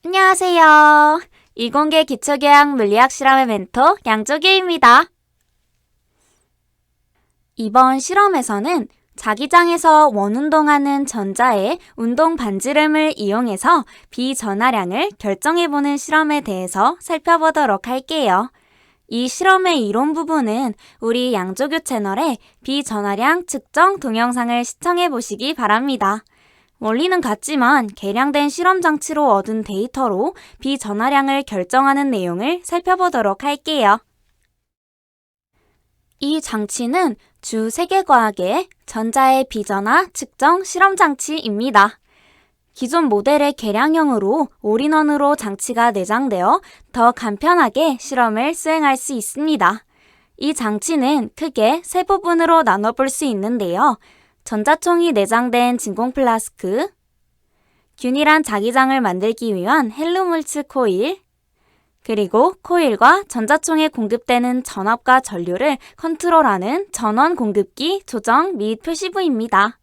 안녕하세요. 이공계 기초교양 물리학 실험의 멘토 양조기입니다. 이번 실험에서는 자기장에서 원운동하는 전자의 운동 반지름을 이용해서 비전하량을 결정해보는 실험에 대해서 살펴보도록 할게요. 이 실험의 이론 부분은 우리 양조교 채널의 비전하량 측정 동영상을 시청해보시기 바랍니다. 원리는 같지만 개량된 실험 장치로 얻은 데이터로 비전하량을 결정하는 내용을 살펴보도록 할게요. 이 장치는 주 세계과학의 전자의 비전하 측정 실험 장치입니다. 기존 모델의 개량형으로 올인원으로 장치가 내장되어 더 간편하게 실험을 수행할 수 있습니다. 이 장치는 크게 세 부분으로 나눠볼 수 있는데요. 전자총이 내장된 진공 플라스크, 균일한 자기장을 만들기 위한 헬륨물질 코일, 그리고 코일과 전자총에 공급되는 전압과 전류를 컨트롤하는 전원 공급기 조정 및 표시부입니다.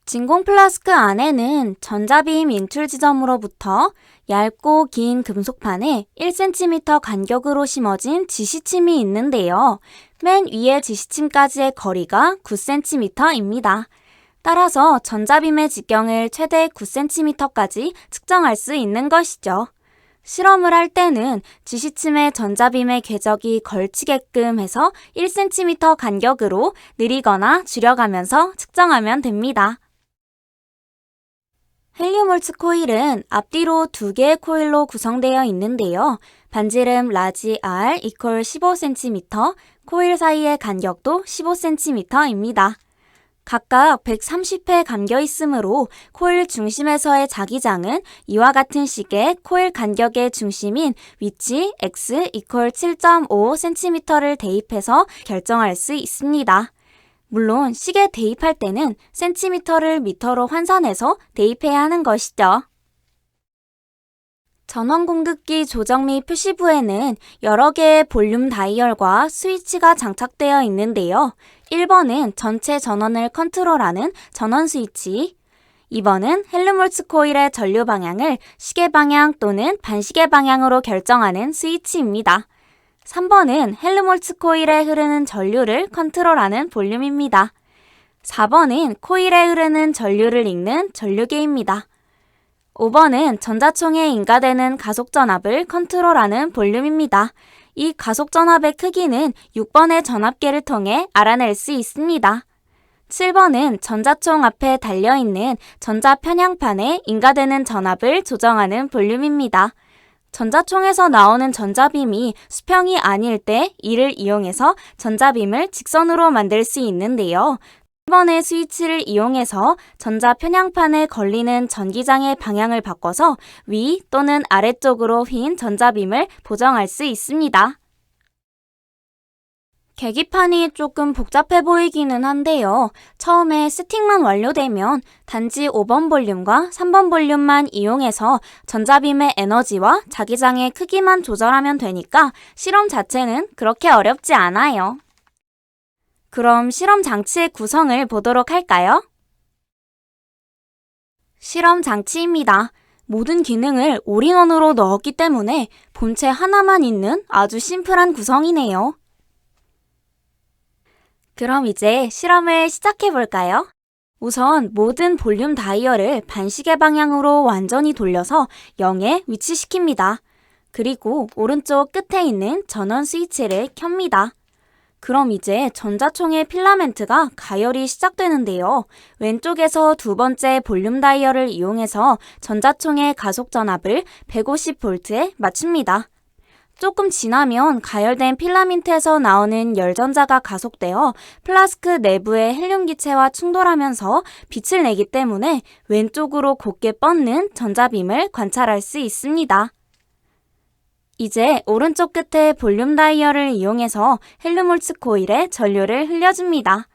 진공 플라스크 안에는 전자비임 인출 지점으로부터 얇고 긴 금속판에 1cm 간격으로 심어진 지시침이 있는데요. 맨 위에 지시침까지의 거리가 9cm입니다. 따라서 전자빔의 직경을 최대 9cm까지 측정할 수 있는 것이죠. 실험을 할 때는 지시침에 전자빔의 궤적이 걸치게끔 해서 1cm 간격으로 느리거나 줄여가면서 측정하면 됩니다. 헬륨홀츠 코일은 앞뒤로 2개의 코일로 구성되어 있는데요. 반지름 라지 R = 15cm, 코일 사이의 간격도 15cm입니다. 각각 130회 감겨 있으므로 코일 중심에서의 자기장은 이와 같은 식의 코일 간격의 중심인 위치 x = 7.5cm를 대입해서 결정할 수 있습니다. 물론 식에 대입할 때는 센티미터를 미터로 환산해서 대입해야 하는 것이죠. 전원 공급기 조정 및 표시부에는 여러 개의 볼륨 다이얼과 스위치가 장착되어 있는데요. 1번은 전체 전원을 컨트롤하는 전원 스위치, 2번은 헬륨홀츠 코일의 전류 방향을 시계 방향 또는 반시계 방향으로 결정하는 스위치입니다. 3번은 헬륨홀츠 코일에 흐르는 전류를 컨트롤하는 볼륨입니다. 4번은 코일에 흐르는 전류를 읽는 전류계입니다. 5번은 전자총에 인가되는 가속전압을 컨트롤하는 볼륨입니다. 이 가속전압의 크기는 6번의 전압계를 통해 알아낼 수 있습니다. 7번은 전자총 앞에 달려있는 전자편향판에 인가되는 전압을 조정하는 볼륨입니다. 전자총에서 나오는 전자빔이 수평이 아닐 때 이를 이용해서 전자빔을 직선으로 만들 수 있는데요. 1번의 스위치를 이용해서 전자편향판에 걸리는 전기장의 방향을 바꿔서 위 또는 아래쪽으로 휜 전자빔을 보정할 수 있습니다. 계기판이 조금 복잡해 보이기는 한데요. 처음에 세팅만 완료되면 단지 5번 볼륨과 3번 볼륨만 이용해서 전자빔의 에너지와 자기장의 크기만 조절하면 되니까 실험 자체는 그렇게 어렵지 않아요. 그럼 실험 장치의 구성을 보도록 할까요? 실험 장치입니다. 모든 기능을 올인원으로 넣었기 때문에 본체 하나만 있는 아주 심플한 구성이네요. 그럼 이제 실험을 시작해 볼까요? 우선 모든 볼륨 다이얼을 반시계 방향으로 완전히 돌려서 0에 위치시킵니다. 그리고 오른쪽 끝에 있는 전원 스위치를 켭니다. 그럼 이제 전자총의 필라멘트가 가열이 시작되는데요. 왼쪽에서 두 번째 볼륨 다이얼을 이용해서 전자총의 가속 전압을 150V에 맞춥니다. 조금 지나면 가열된 필라멘트에서 나오는 열전자가 가속되어 플라스크 내부의 헬륨 기체와 충돌하면서 빛을 내기 때문에 왼쪽으로 곧게 뻗는 전자빔을 관찰할 수 있습니다. 이제 오른쪽 끝에 볼륨 다이얼을 이용해서 헬륨홀츠 코일에 전류를 흘려줍니다.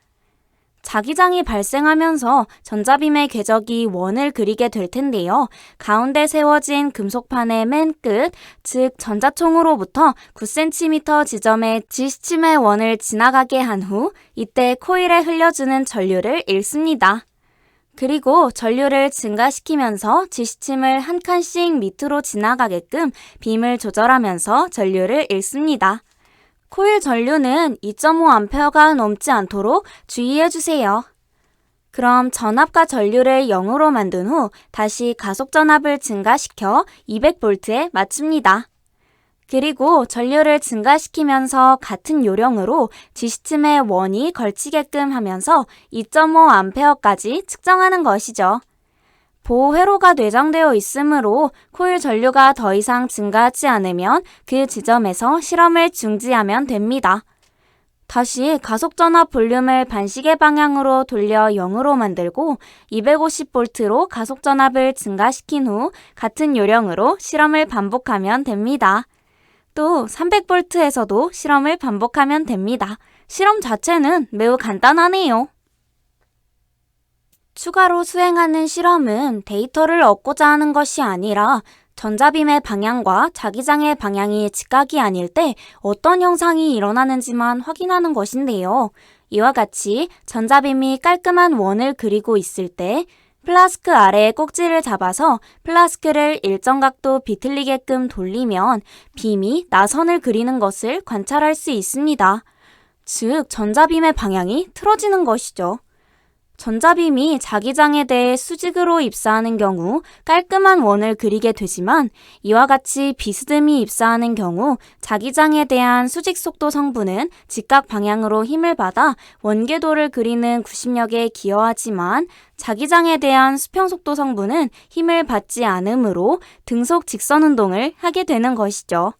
자기장이 발생하면서 전자빔의 궤적이 원을 그리게 될 텐데요. 가운데 세워진 금속판의 맨 끝, 즉 전자총으로부터 9cm 지점의 지시침의 원을 지나가게 한 후 이때 코일에 흘려주는 전류를 읽습니다. 그리고 전류를 증가시키면서 지시침을 한 칸씩 밑으로 지나가게끔 빔을 조절하면서 전류를 읽습니다. 코일 전류는 2.5A가 넘지 않도록 주의해주세요. 그럼 전압과 전류를 0으로 만든 후 다시 가속 전압을 증가시켜 200V에 맞춥니다. 그리고 전류를 증가시키면서 같은 요령으로 지시침의 원이 걸치게끔 하면서 2.5A까지 측정하는 것이죠. 보호 회로가 내장되어 있으므로 코일 전류가 더 이상 증가하지 않으면 그 지점에서 실험을 중지하면 됩니다. 다시 가속전압 볼륨을 반시계 방향으로 돌려 0으로 만들고 250V로 가속전압을 증가시킨 후 같은 요령으로 실험을 반복하면 됩니다. 또 300V에서도 실험을 반복하면 됩니다. 실험 자체는 매우 간단하네요. 추가로 수행하는 실험은 데이터를 얻고자 하는 것이 아니라 전자빔의 방향과 자기장의 방향이 직각이 아닐 때 어떤 현상이 일어나는지만 확인하는 것인데요. 이와 같이 전자빔이 깔끔한 원을 그리고 있을 때 플라스크 아래의 꼭지를 잡아서 플라스크를 일정 각도 비틀리게끔 돌리면 빔이 나선을 그리는 것을 관찰할 수 있습니다. 즉, 전자빔의 방향이 틀어지는 것이죠. 전자빔이 자기장에 대해 수직으로 입사하는 경우 깔끔한 원을 그리게 되지만 이와 같이 비스듬히 입사하는 경우 자기장에 대한 수직 속도 성분은 직각 방향으로 힘을 받아 원궤도를 그리는 구심력에 기여하지만 자기장에 대한 수평 속도 성분은 힘을 받지 않으므로 등속 직선 운동을 하게 되는 것이죠.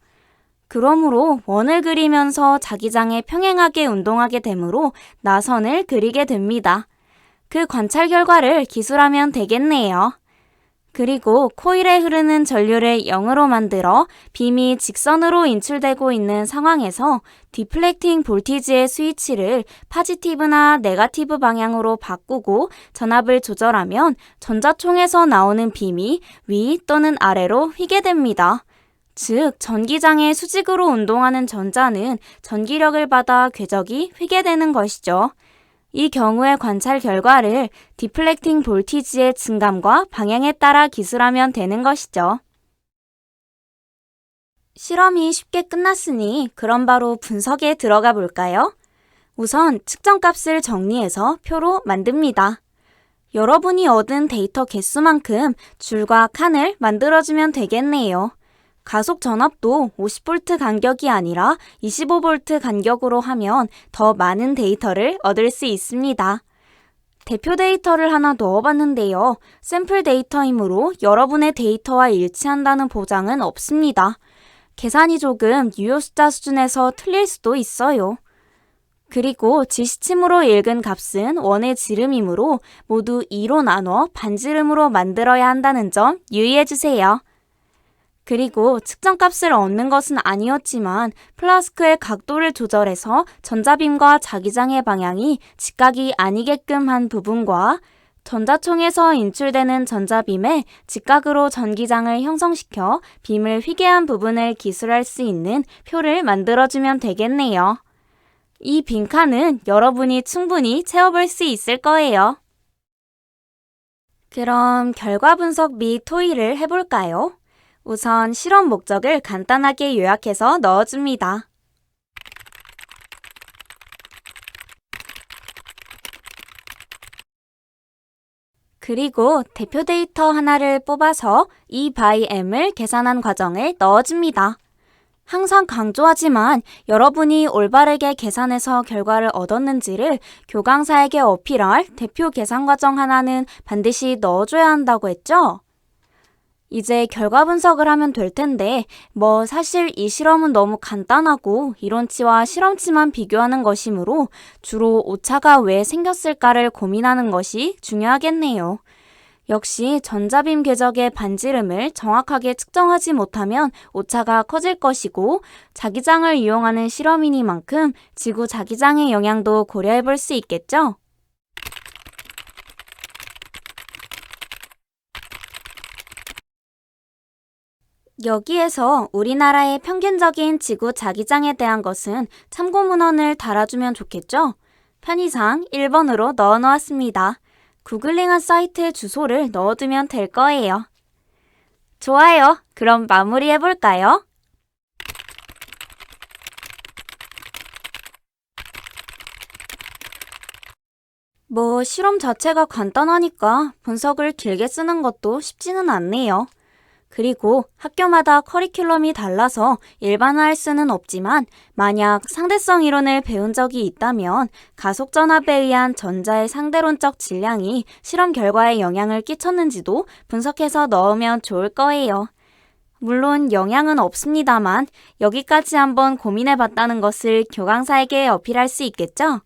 그러므로 원을 그리면서 자기장에 평행하게 운동하게 되므로 나선을 그리게 됩니다. 그 관찰 결과를 기술하면 되겠네요. 그리고 코일에 흐르는 전류를 0으로 만들어 빔이 직선으로 인출되고 있는 상황에서 디플렉팅 볼티지의 스위치를 파지티브나 네거티브 방향으로 바꾸고 전압을 조절하면 전자총에서 나오는 빔이 위 또는 아래로 휘게 됩니다. 즉, 전기장에 수직으로 운동하는 전자는 전기력을 받아 궤적이 휘게 되는 것이죠. 이 경우의 관찰 결과를 디플렉팅 볼티지의 증감과 방향에 따라 기술하면 되는 것이죠. 실험이 쉽게 끝났으니 그럼 바로 분석에 들어가 볼까요? 우선 측정값을 정리해서 표로 만듭니다. 여러분이 얻은 데이터 개수만큼 줄과 칸을 만들어주면 되겠네요. 가속 전압도 50V 간격이 아니라 25V 간격으로 하면 더 많은 데이터를 얻을 수 있습니다. 대표 데이터를 하나 넣어봤는데요. 샘플 데이터이므로 여러분의 데이터와 일치한다는 보장은 없습니다. 계산이 조금 유효 숫자 수준에서 틀릴 수도 있어요. 그리고 지시침으로 읽은 값은 원의 지름이므로 모두 2로 나눠 반지름으로 만들어야 한다는 점 유의해주세요. 그리고 측정값을 얻는 것은 아니었지만 플라스크의 각도를 조절해서 전자빔과 자기장의 방향이 직각이 아니게끔 한 부분과 전자총에서 인출되는 전자빔에 직각으로 전기장을 형성시켜 빔을 휘게 한 부분을 기술할 수 있는 표를 만들어주면 되겠네요. 이 빈칸은 여러분이 충분히 채워볼 수 있을 거예요. 그럼 결과 분석 및 토의를 해볼까요? 우선 실험 목적을 간단하게 요약해서 넣어줍니다. 그리고 대표 데이터 하나를 뽑아서 E by M을 계산한 과정을 넣어줍니다. 항상 강조하지만 여러분이 올바르게 계산해서 결과를 얻었는지를 교강사에게 어필할 대표 계산 과정 하나는 반드시 넣어줘야 한다고 했죠? 이제 결과 분석을 하면 될 텐데 사실 이 실험은 너무 간단하고 이론치와 실험치만 비교하는 것이므로 주로 오차가 왜 생겼을까를 고민하는 것이 중요하겠네요. 역시 전자빔 궤적의 반지름을 정확하게 측정하지 못하면 오차가 커질 것이고 자기장을 이용하는 실험이니만큼 지구 자기장의 영향도 고려해 볼 수 있겠죠? 여기에서 우리나라의 평균적인 지구 자기장에 대한 것은 참고 문헌을 달아주면 좋겠죠? 편의상 1번으로 넣어 놓았습니다. 구글링한 사이트의 주소를 넣어두면 될 거예요. 좋아요. 그럼 마무리해볼까요? 실험 자체가 간단하니까 분석을 길게 쓰는 것도 쉽지는 않네요. 그리고 학교마다 커리큘럼이 달라서 일반화할 수는 없지만 만약 상대성 이론을 배운 적이 있다면 가속전압에 의한 전자의 상대론적 질량이 실험 결과에 영향을 끼쳤는지도 분석해서 넣으면 좋을 거예요. 물론 영향은 없습니다만 여기까지 한번 고민해봤다는 것을 교강사에게 어필할 수 있겠죠?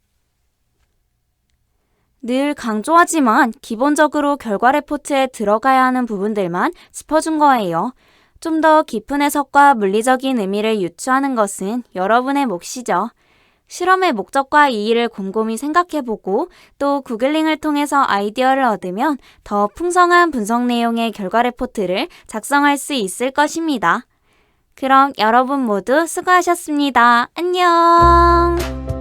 늘 강조하지만 기본적으로 결과 레포트에 들어가야 하는 부분들만 짚어준 거예요. 좀 더 깊은 해석과 물리적인 의미를 유추하는 것은 여러분의 몫이죠. 실험의 목적과 이의를 곰곰이 생각해보고 또 구글링을 통해서 아이디어를 얻으면 더 풍성한 분석 내용의 결과 레포트를 작성할 수 있을 것입니다. 그럼 여러분 모두 수고하셨습니다. 안녕!